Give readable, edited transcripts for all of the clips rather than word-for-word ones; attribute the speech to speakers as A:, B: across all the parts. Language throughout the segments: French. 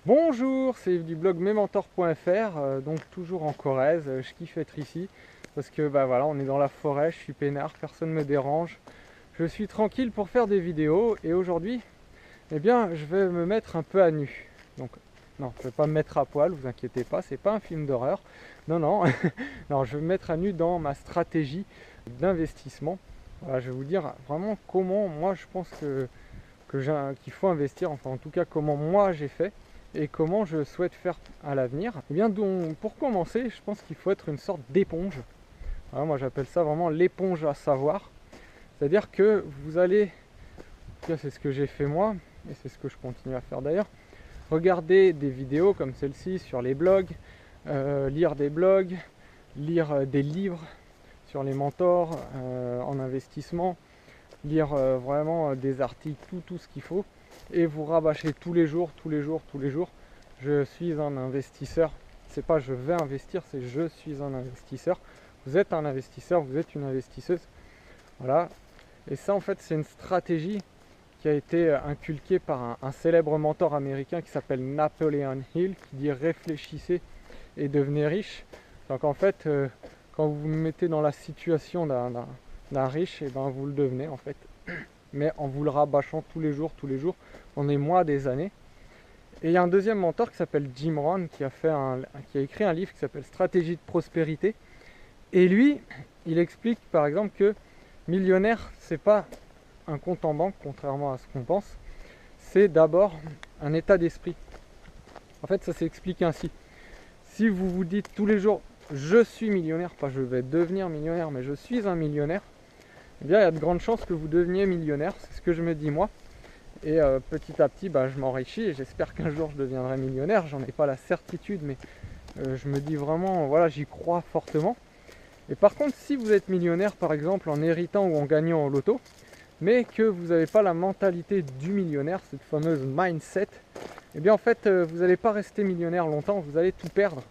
A: Bonjour, c'est Yves du blog mesmentors.fr, donc toujours en Corrèze. Je kiffe être ici parce que bah voilà, on est dans la forêt, je suis peinard, personne ne me dérange, je suis tranquille pour faire des vidéos. Et aujourd'hui, eh bien, je vais me mettre un peu à nu. Donc non, je vais pas me mettre à poil, vous inquiétez pas, c'est pas un film d'horreur. Non, non, non, je vais me mettre à nu dans ma stratégie d'investissement. Voilà, je vais vous dire vraiment comment moi je pense qu'il faut investir, enfin en tout cas comment moi j'ai fait et comment je souhaite faire à l'avenir. Et bien donc, pour commencer, je pense qu'il faut être une sorte d'éponge. Voilà, moi j'appelle ça vraiment l'éponge à savoir. C'est-à-dire que vous allez, c'est ce que j'ai fait moi, et c'est ce que je continue à faire d'ailleurs, regarder des vidéos comme celle-ci sur les blogs, lire des blogs, lire des livres sur les mentors en investissement, lire vraiment des articles, tout ce qu'il faut, et vous rabâcher tous les jours. Je suis un investisseur. C'est pas je vais investir, c'est je suis un investisseur. Vous êtes un investisseur, vous êtes une investisseuse. Voilà. Et ça, en fait, c'est une stratégie qui a été inculquée par un célèbre mentor américain qui s'appelle Napoleon Hill, qui dit réfléchissez et devenez riche. Donc en fait, quand vous vous mettez dans la situation d'un riche, et ben vous le devenez en fait, mais en vous le rabâchant tous les jours, pendant des mois, des années. Et il y a un deuxième mentor qui s'appelle Jim Rohn qui a écrit un livre qui s'appelle Stratégie de prospérité. Et lui, il explique par exemple que millionnaire, c'est pas un compte en banque, contrairement à ce qu'on pense. C'est d'abord un état d'esprit. En fait, ça s'explique ainsi. Si vous vous dites tous les jours je suis millionnaire, pas je vais devenir millionnaire, mais je suis un millionnaire, eh bien il y a de grandes chances que vous deveniez millionnaire, c'est ce que je me dis moi. Et petit à petit, je m'enrichis et j'espère qu'un jour je deviendrai millionnaire. J'en ai pas la certitude, mais je me dis vraiment, voilà, j'y crois fortement. Et par contre, si vous êtes millionnaire, par exemple, en héritant ou en gagnant au loto, mais que vous n'avez pas la mentalité du millionnaire, cette fameuse mindset, eh bien en fait, vous n'allez pas rester millionnaire longtemps, vous allez tout perdre.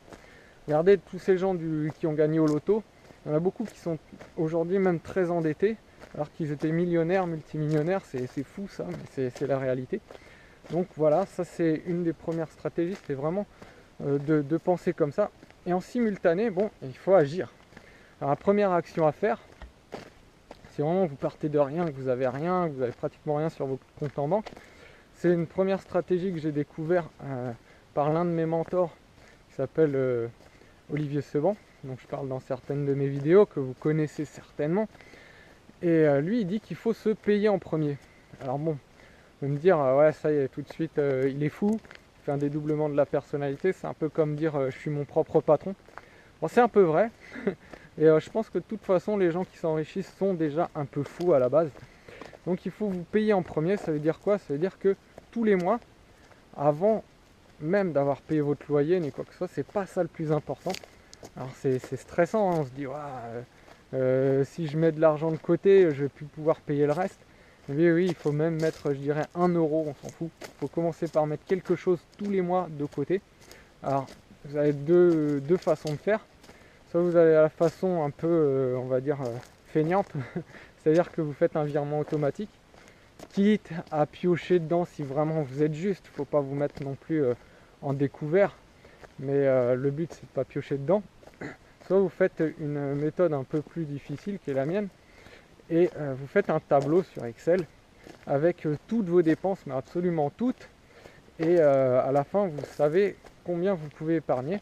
A: Regardez tous ces gens qui ont gagné au loto, il y en a beaucoup qui sont aujourd'hui même très endettés, alors qu'ils étaient millionnaires, multimillionnaires, c'est fou ça, mais c'est la réalité. Donc voilà, ça c'est une des premières stratégies, c'est vraiment de penser comme ça. Et en simultané, bon, il faut agir. Alors la première action à faire, si vraiment vous partez de rien, que vous avez pratiquement rien sur votre compte en banque, c'est une première stratégie que j'ai découvert par l'un de mes mentors qui s'appelle Olivier Seban, donc je parle dans certaines de mes vidéos que vous connaissez certainement. Et lui il dit qu'il faut se payer en premier. Alors bon, vous me dire ouais ça y est tout de suite il est fou, il fait un dédoublement de la personnalité, c'est un peu comme dire je suis mon propre patron. Bon c'est un peu vrai, et je pense que de toute façon les gens qui s'enrichissent sont déjà un peu fous à la base. Donc il faut vous payer en premier, ça veut dire quoi? Ça veut dire que tous les mois, avant même d'avoir payé votre loyer ni quoi que ce soit, c'est pas ça le plus important. Alors c'est stressant, hein, on se dit si je mets de l'argent de côté, je vais plus pouvoir payer le reste. Mais oui, il faut même mettre, je dirais, 1 euro, on s'en fout. Il faut commencer par mettre quelque chose tous les mois de côté. Alors vous avez deux façons de faire. Soit vous avez la façon un peu, on va dire, feignante, c'est-à-dire que vous faites un virement automatique, quitte à piocher dedans si vraiment vous êtes juste. Il ne faut pas vous mettre non plus en découvert, mais le but c'est de ne pas piocher dedans. Soit vous faites une méthode un peu plus difficile qui est la mienne, et vous faites un tableau sur Excel avec toutes vos dépenses, mais absolument toutes, et à la fin vous savez combien vous pouvez épargner,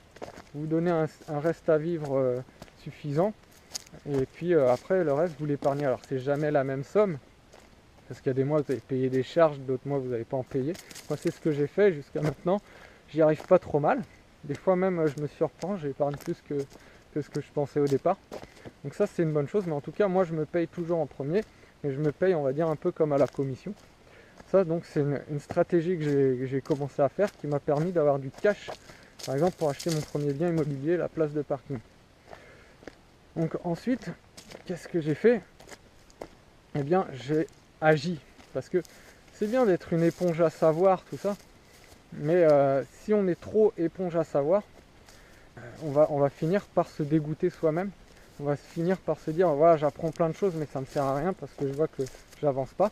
A: vous donnez un reste à vivre suffisant, et puis après le reste vous l'épargnez. Alors c'est jamais la même somme, parce qu'il y a des mois vous avez payé des charges, d'autres mois vous n'allez pas en payer. Moi c'est ce que j'ai fait jusqu'à maintenant, j'y arrive pas trop mal, des fois même je me surprends, j'épargne plus que ce que je pensais au départ. Donc ça c'est une bonne chose, mais en tout cas moi je me paye toujours en premier, et je me paye on va dire un peu comme à la commission. Ça donc c'est une stratégie que j'ai commencé à faire qui m'a permis d'avoir du cash, par exemple pour acheter mon premier bien immobilier, la place de parking. Donc ensuite, qu'est-ce que j'ai fait? Eh bien j'ai agi, parce que c'est bien d'être une éponge à savoir, tout ça, mais si on est trop éponge à savoir, on va finir par se dégoûter soi-même, on va finir par se dire voilà, j'apprends plein de choses mais ça ne me sert à rien parce que je vois que j'avance pas.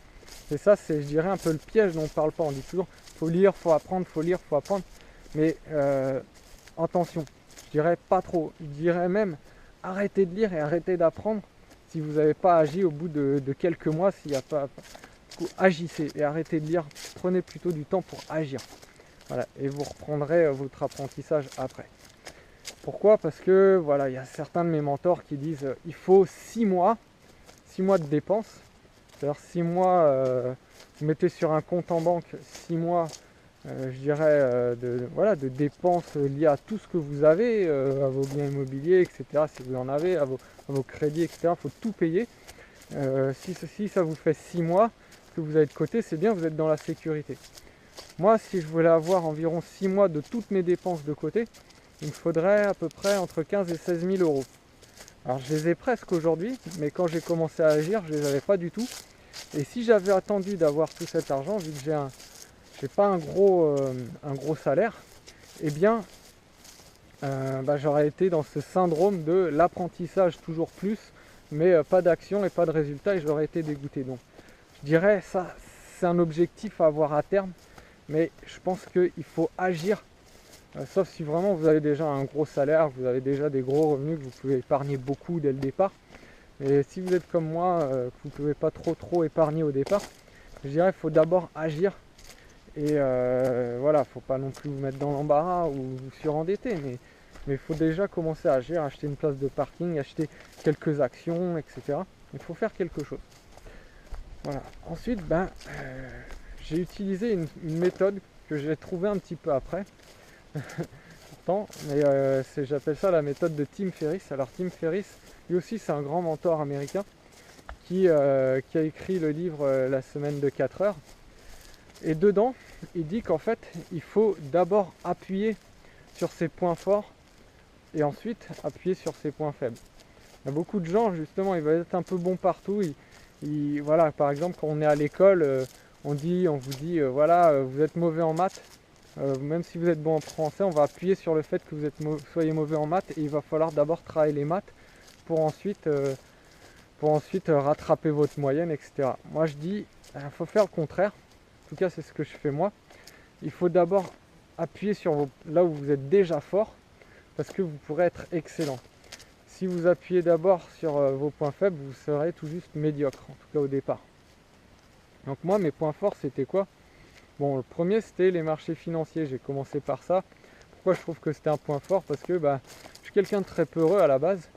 A: Et ça, c'est, je dirais, un peu le piège dont on ne parle pas. On dit toujours faut lire, faut apprendre, faut lire, faut apprendre. Mais attention, je dirais pas trop. Je dirais même arrêtez de lire et arrêtez d'apprendre si vous n'avez pas agi au bout de quelques mois. S'il n'y a pas, du coup, agissez et arrêtez de lire. Prenez plutôt du temps pour agir. Voilà, et vous reprendrez votre apprentissage après. Pourquoi? Parce que voilà, il y a certains de mes mentors qui disent il faut 6 mois de dépenses. C'est-à-dire 6 mois, vous mettez sur un compte en banque 6 mois, je dirais, de dépenses liées à tout ce que vous avez, à vos biens immobiliers, etc. Si vous en avez, à vos crédits, etc. Il faut tout payer. Si ça vous fait 6 mois que vous avez de côté, c'est bien, vous êtes dans la sécurité. Moi, si je voulais avoir environ 6 mois de toutes mes dépenses de côté, il me faudrait à peu près entre 15 et 16 000 euros. Alors je les ai presque aujourd'hui, mais quand j'ai commencé à agir, je ne les avais pas du tout. Et si j'avais attendu d'avoir tout cet argent, vu que j'ai pas un gros salaire, eh bien j'aurais été dans ce syndrome de l'apprentissage toujours plus, mais pas d'action et pas de résultat, et j'aurais été dégoûté. Donc je dirais ça, c'est un objectif à avoir à terme, mais je pense qu'il faut agir. Sauf si vraiment vous avez déjà un gros salaire, vous avez déjà des gros revenus, que vous pouvez épargner beaucoup dès le départ. Et si vous êtes comme moi, que vous ne pouvez pas trop épargner au départ, je dirais qu'il faut d'abord agir. Et voilà, il ne faut pas non plus vous mettre dans l'embarras ou vous surendetter, mais il faut déjà commencer à agir, acheter une place de parking, acheter quelques actions, etc. Il faut faire quelque chose. Voilà. Ensuite, j'ai utilisé une méthode que j'ai trouvée un petit peu après. Pourtant, mais j'appelle ça la méthode de Tim Ferriss. Alors Tim Ferriss, lui aussi c'est un grand mentor américain qui a écrit le livre La semaine de 4 heures. Et dedans, il dit qu'en fait, il faut d'abord appuyer sur ses points forts et ensuite appuyer sur ses points faibles. Il y a beaucoup de gens, justement, ils veulent être un peu bons partout. Voilà, par exemple, quand on est à l'école, on vous dit, voilà, vous êtes mauvais en maths. Même si vous êtes bon en français, on va appuyer sur le fait que vous soyez mauvais en maths et il va falloir d'abord travailler les maths pour ensuite rattraper votre moyenne, etc. Moi je dis, il faut faire le contraire. En tout cas, c'est ce que je fais moi. Il faut d'abord appuyer sur là où vous êtes déjà fort parce que vous pourrez être excellent. Si vous appuyez d'abord sur vos points faibles, vous serez tout juste médiocre, en tout cas au départ. Donc moi, mes points forts, c'était quoi? Bon, le premier, c'était les marchés financiers. J'ai commencé par ça. Pourquoi je trouve que c'était un point fort? Parce que je suis quelqu'un de très peureux à la base.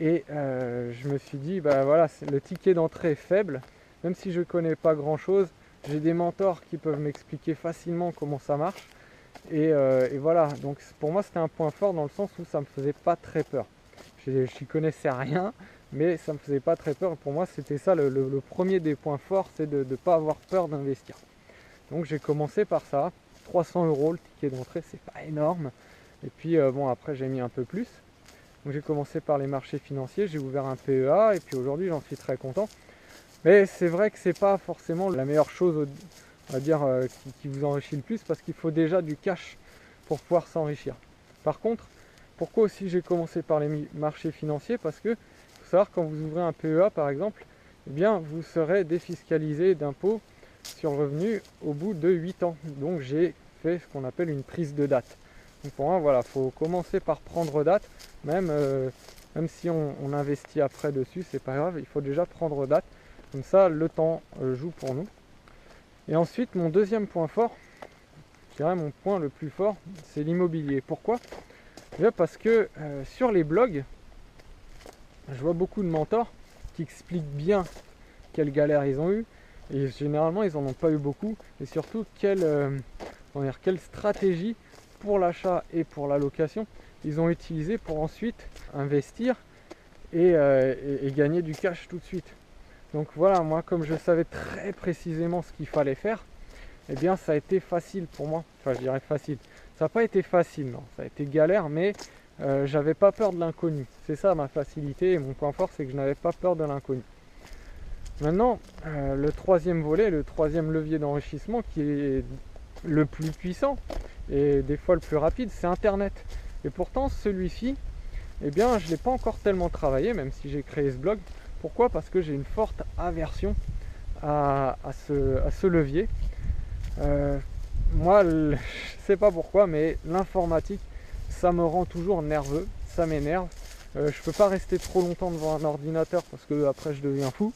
A: Et je me suis dit, voilà, le ticket d'entrée est faible. Même si je ne connais pas grand-chose, j'ai des mentors qui peuvent m'expliquer facilement comment ça marche. Et voilà, donc pour moi, c'était un point fort dans le sens où ça ne me faisait pas très peur. Je n'y connaissais rien, mais ça ne me faisait pas très peur. Pour moi, c'était ça le premier des points forts, c'est de ne pas avoir peur d'investir. Donc j'ai commencé par ça, 300 € le ticket d'entrée, c'est pas énorme. Et puis après j'ai mis un peu plus. Donc j'ai commencé par les marchés financiers, j'ai ouvert un PEA et puis aujourd'hui j'en suis très content. Mais c'est vrai que c'est pas forcément la meilleure chose, on va dire, qui vous enrichit le plus parce qu'il faut déjà du cash pour pouvoir s'enrichir. Par contre, pourquoi aussi j'ai commencé par les marchés financiers? Parce que il faut savoir quand vous ouvrez un PEA par exemple, eh bien vous serez défiscalisé d'impôts sur le revenu au bout de 8 ans. Donc j'ai fait ce qu'on appelle une prise de date. Donc pour moi, voilà, il faut commencer par prendre date, même si on investit après dessus, c'est pas grave, il faut déjà prendre date. Comme ça, le temps joue pour nous. Et ensuite, mon deuxième point fort, je dirais mon point le plus fort, c'est l'immobilier. Pourquoi? Déjà parce que sur les blogs, je vois beaucoup de mentors qui expliquent bien quelles galères ils ont eues. Et généralement, ils n'en ont pas eu beaucoup. Et surtout, quelle stratégie pour l'achat et pour la location ils ont utilisé pour ensuite investir et gagner du cash tout de suite. Donc voilà, moi, comme je savais très précisément ce qu'il fallait faire, eh bien, ça a été facile pour moi. Enfin, je dirais facile. Ça n'a pas été facile, non. Ça a été galère, mais j'avais pas peur de l'inconnu. C'est ça ma facilité et mon point fort, c'est que je n'avais pas peur de l'inconnu. Maintenant, le troisième volet, le troisième levier d'enrichissement qui est le plus puissant et des fois le plus rapide, c'est Internet. Et pourtant, celui-ci, eh bien je ne l'ai pas encore tellement travaillé, même si j'ai créé ce blog. Pourquoi? Parce que j'ai une forte aversion à ce levier. Moi, je sais pas pourquoi, mais l'informatique, ça me rend toujours nerveux, ça m'énerve. Je peux pas rester trop longtemps devant un ordinateur parce que après je deviens fou.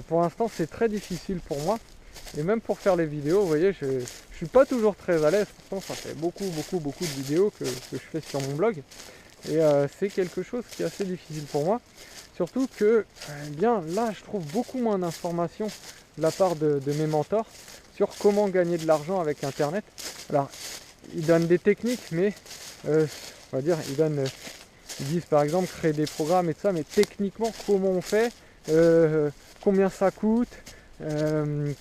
A: Pour l'instant, c'est très difficile pour moi. Et même pour faire les vidéos, vous voyez, je suis pas toujours très à l'aise. Pourtant, ça fait beaucoup de vidéos que je fais sur mon blog. Et c'est quelque chose qui est assez difficile pour moi. Surtout que, eh bien, là, je trouve beaucoup moins d'informations de la part de mes mentors sur comment gagner de l'argent avec Internet. Alors, ils donnent des techniques, mais on va dire, ils disent par exemple créer des programmes et tout ça, mais techniquement, comment on fait, combien ça coûte,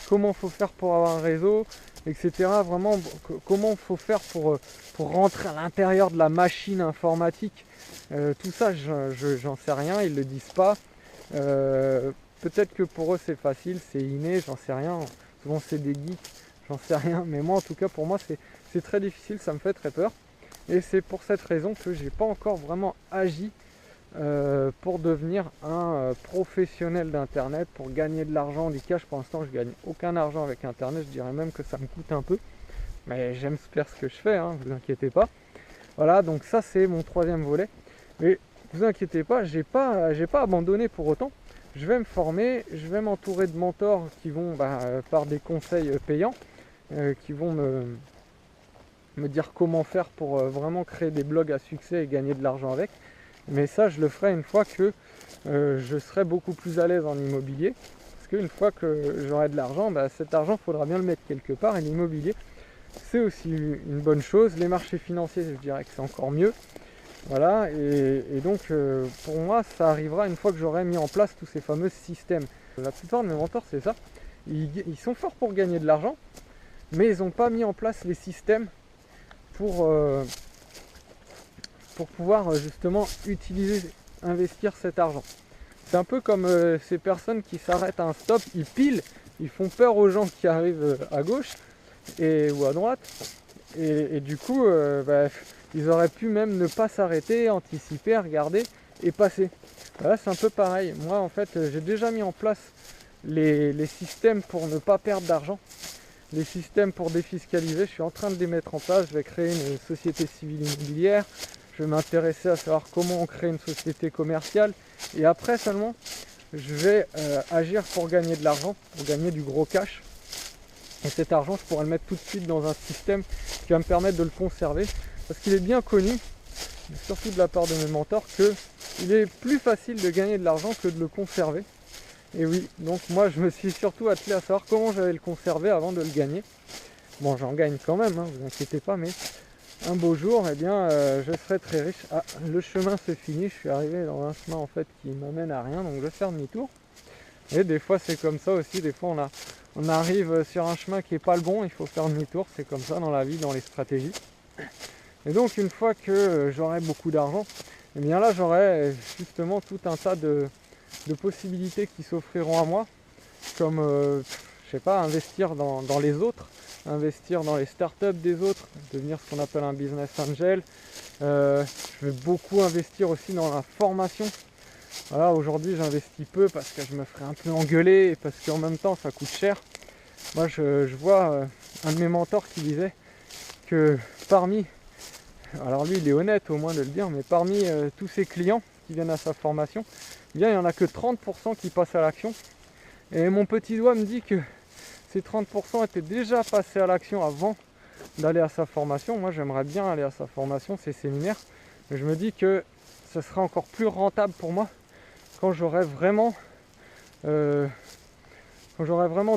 A: comment faut faire pour avoir un réseau, etc. Vraiment, comment faut faire pour rentrer à l'intérieur de la machine informatique. Tout ça, j'en sais rien, ils le disent pas. Peut-être que pour eux c'est facile, c'est inné, j'en sais rien. Souvent c'est des geeks, j'en sais rien. Mais moi en tout cas pour moi c'est très difficile, ça me fait très peur. Et c'est pour cette raison que j'ai pas encore vraiment agi pour devenir un professionnel d'internet, pour gagner de l'argent, du cash. Pour l'instant je gagne aucun argent avec internet, je dirais même que ça me coûte un peu. Mais j'aime faire ce que je fais, hein, vous inquiétez pas. Voilà, donc ça c'est mon troisième volet. Mais vous inquiétez pas, j'ai pas abandonné pour autant. Je vais me former, je vais m'entourer de mentors qui vont, par des conseils payants, qui vont me dire comment faire pour vraiment créer des blogs à succès et gagner de l'argent avec. Mais ça, je le ferai une fois que je serai beaucoup plus à l'aise en immobilier. Parce qu'une fois que j'aurai de l'argent, cet argent, il faudra bien le mettre quelque part. Et l'immobilier, c'est aussi une bonne chose. Les marchés financiers, je dirais que c'est encore mieux. Voilà, et donc pour moi, ça arrivera une fois que j'aurai mis en place tous ces fameux systèmes. La plupart de mes mentors, c'est ça. Ils sont forts pour gagner de l'argent, mais ils n'ont pas mis en place les systèmes pour pouvoir justement investir cet argent. C'est un peu comme ces personnes qui s'arrêtent à un stop, ils pilent, ils font peur aux gens qui arrivent à gauche ou à droite, et du coup, ils auraient pu même ne pas s'arrêter, anticiper, regarder et passer. Voilà, c'est un peu pareil. Moi, en fait, j'ai déjà mis en place les systèmes pour ne pas perdre d'argent, les systèmes pour défiscaliser. Je suis en train de les mettre en place. Je vais créer une société civile immobilière. Je vais m'intéresser à savoir comment on crée une société commerciale. Et après seulement, je vais agir pour gagner de l'argent, pour gagner du gros cash. Et cet argent, je pourrais le mettre tout de suite dans un système qui va me permettre de le conserver. Parce qu'il est bien connu, surtout de la part de mes mentors, qu'il est plus facile de gagner de l'argent que de le conserver. Et oui, donc moi je me suis surtout attelé à savoir comment j'allais le conserver avant de le gagner. Bon, j'en gagne quand même, hein, vous inquiétez pas, mais un beau jour, eh bien, je serai très riche. Ah, le chemin se finit, je suis arrivé dans un chemin en fait qui m'amène à rien, donc je vais faire demi-tour. Et des fois c'est comme ça aussi, des fois on arrive sur un chemin qui n'est pas le bon, il faut faire demi-tour, c'est comme ça dans la vie, dans les stratégies. Et donc une fois que j'aurai beaucoup d'argent, et bien là j'aurai justement tout un tas de possibilités qui s'offriront à moi, comme je sais pas, investir dans les autres, investir dans les startups des autres, devenir ce qu'on appelle un business angel. Je vais beaucoup investir aussi dans la formation. Voilà, aujourd'hui j'investis peu parce que je me ferai un peu engueuler et parce qu'en même temps ça coûte cher. Moi je vois un de mes mentors qui disait que parmi, alors lui il est honnête au moins de le dire, mais parmi tous ses clients qui viennent à sa formation, eh bien, il n'y en a que 30% qui passent à l'action. Et mon petit doigt me dit que ces 30% étaient déjà passés à l'action avant d'aller à sa formation. Moi j'aimerais bien aller à sa formation, ses séminaires, mais je me dis que ce sera encore plus rentable pour moi quand j'aurai vraiment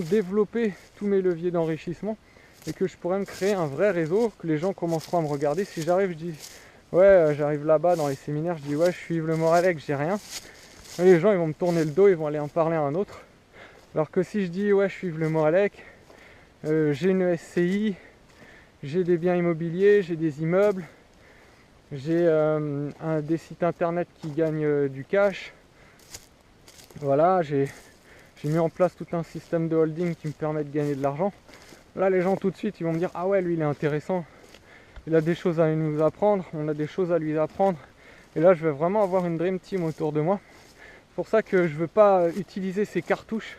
A: développé tous mes leviers d'enrichissement et que je pourrais me créer un vrai réseau, que les gens commenceront à me regarder. Si j'arrive, je dis ouais, j'arrive là-bas dans les séminaires, je dis ouais, je suis Yves Le Moralec, j'ai rien. Et les gens ils vont me tourner le dos, ils vont aller en parler à un autre. Alors que si je dis ouais, je suis Yves Le Moralec, j'ai une SCI, j'ai des biens immobiliers, j'ai des immeubles, j'ai des sites internet qui gagnent du cash. Voilà, j'ai mis en place tout un système de holding qui me permet de gagner de l'argent. Là, les gens tout de suite, ils vont me dire ah ouais, lui il est intéressant, il a des choses à nous apprendre, on a des choses à lui apprendre. Et là je vais vraiment avoir une Dream Team autour de moi. C'est pour ça que je ne veux pas utiliser ces cartouches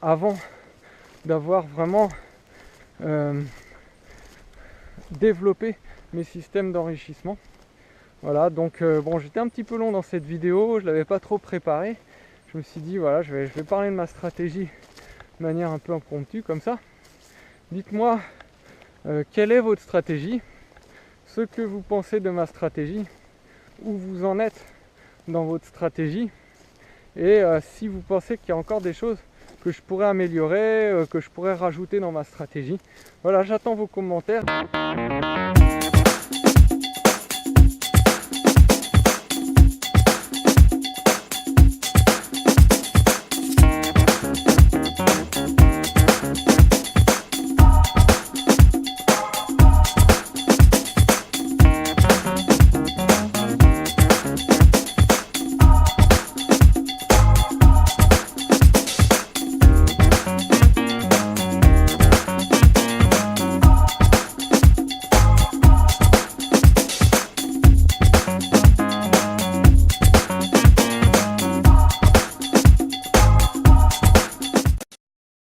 A: avant d'avoir vraiment développé mes systèmes d'enrichissement. Voilà, donc bon, j'étais un petit peu long dans cette vidéo, je ne l'avais pas trop préparé. Je me suis dit voilà, je vais parler de ma stratégie de manière un peu impromptue comme ça. Dites-moi quelle est votre stratégie, ce que vous pensez de ma stratégie, où vous en êtes dans votre stratégie, et si vous pensez qu'il y a encore des choses que je pourrais améliorer, que je pourrais rajouter dans ma stratégie. Voilà, j'attends vos commentaires.